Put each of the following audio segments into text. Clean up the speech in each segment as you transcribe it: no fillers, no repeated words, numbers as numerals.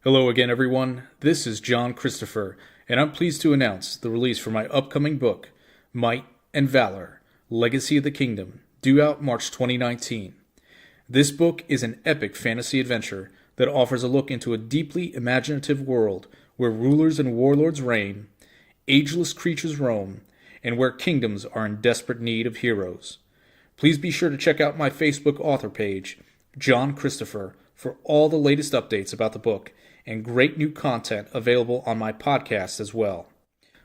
Hello again, everyone. This is John Christopher, and I'm pleased to announce the release for my upcoming book, Might and Valor, Legacy of the Kingdom, due out March 2019. This book is an epic fantasy adventure that offers a look into a deeply imaginative world where rulers and warlords reign, ageless creatures roam, and where kingdoms are in desperate need of heroes. Please be sure to check out my Facebook author page, John Christopher, for all the latest updates about the book and great new content available on my podcast as well.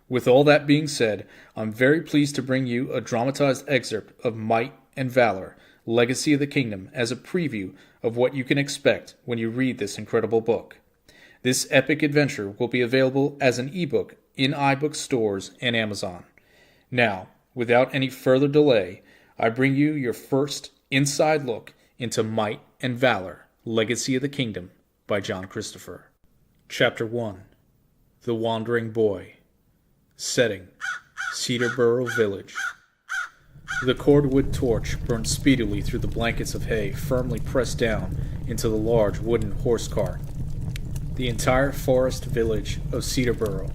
With all that being said, I'm very pleased to bring you a dramatized excerpt of Might and Valor, Legacy of the Kingdom, as a preview of what you can expect when you read this incredible book. This epic adventure will be available as an ebook in iBook stores and Amazon. Now, without any further delay, I bring you your first inside look into Might and Valor, Legacy of the Kingdom by John Christopher. Chapter 1. The Wandering Boy. Setting: Cedarborough Village. The cordwood torch burned speedily through the blankets of hay firmly pressed down into the large wooden horse cart. The entire forest village of Cedarborough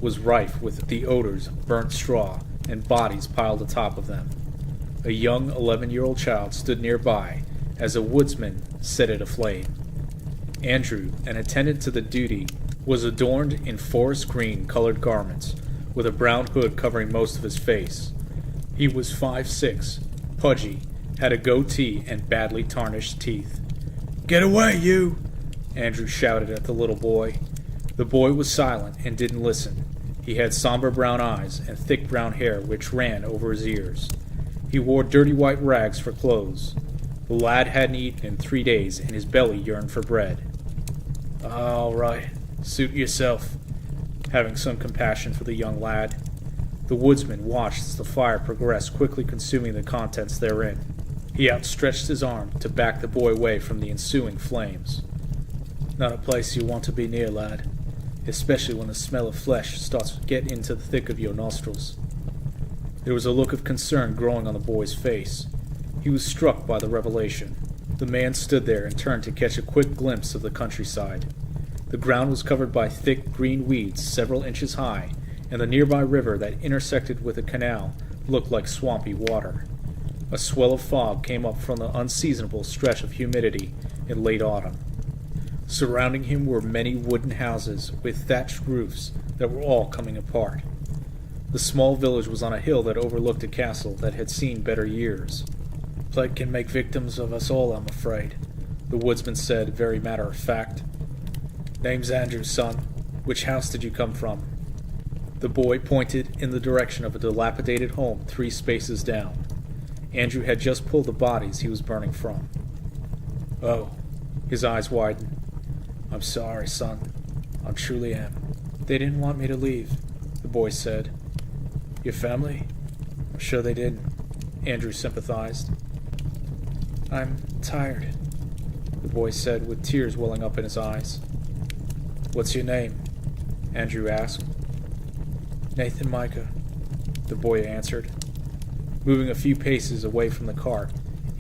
was rife with the odors of burnt straw and bodies piled atop of them. A young 11-year-old child stood nearby as a woodsman set it aflame. Andrew, an attendant to the duty, was adorned in forest green colored garments, with a brown hood covering most of his face. He was 5'6", pudgy, had a goatee and badly tarnished teeth. "Get away, you!" Andrew shouted at the little boy. The boy was silent and didn't listen. He had somber brown eyes and thick brown hair which ran over his ears. He wore dirty white rags for clothes. The lad hadn't eaten in 3 days, and his belly yearned for bread. "All right, suit yourself," having some compassion for the young lad. The woodsman watched as the fire progressed, quickly consuming the contents therein. He outstretched his arm to back the boy away from the ensuing flames. "Not a place you want to be near, lad, especially when the smell of flesh starts to get into the thick of your nostrils." There was a look of concern growing on the boy's face. He was struck by the revelation. The man stood there and turned to catch a quick glimpse of the countryside. The ground was covered by thick green weeds several inches high, and the nearby river that intersected with a canal looked like swampy water. A swell of fog came up from the unseasonable stretch of humidity in late autumn. Surrounding him were many wooden houses with thatched roofs that were all coming apart. The small village was on a hill that overlooked a castle that had seen better years. "Plague can make victims of us all, I'm afraid," the woodsman said, very matter-of-fact. "Name's Andrew, son. Which house did you come from?" The boy pointed in the direction of a dilapidated home 3 spaces down. Andrew had just pulled the bodies he was burning from. "Oh," his eyes widened. "I'm sorry, son. I truly am." "They didn't want me to leave," the boy said. "Your family?" "I'm sure they didn't," Andrew sympathized. "I'm tired," the boy said, with tears welling up in his eyes. "What's your name?" Andrew asked. "Nathan Micah," the boy answered. Moving a few paces away from the cart,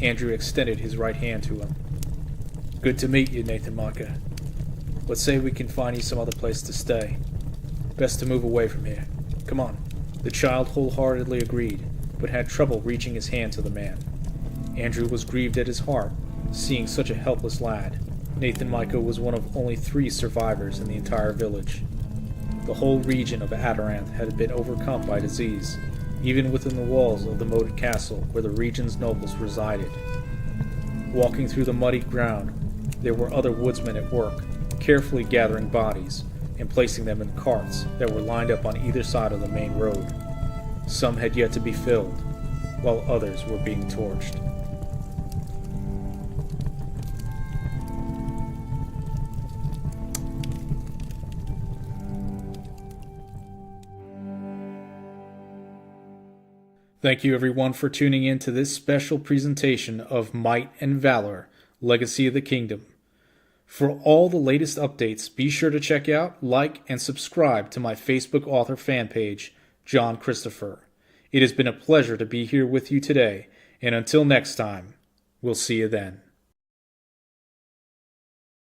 Andrew extended his right hand to him. "Good to meet you, Nathan Micah. Let's say we can find you some other place to stay. Best to move away from here. Come on." The child wholeheartedly agreed, but had trouble reaching his hand to the man. Andrew was grieved at his heart, seeing such a helpless lad. Nathan Micah was one of only 3 survivors in the entire village. The whole region of Adaranth had been overcome by disease, even within the walls of the moated castle where the region's nobles resided. Walking through the muddy ground, there were other woodsmen at work, carefully gathering bodies and placing them in carts that were lined up on either side of the main road. Some had yet to be filled, while others were being torched. Thank you, everyone, for tuning in to this special presentation of Might and Valor, Legacy of the Kingdom. For all the latest updates, be sure to check out, like, and subscribe to my Facebook author fan page, John Christopher. It has been a pleasure to be here with you today, and until next time, we'll see you then.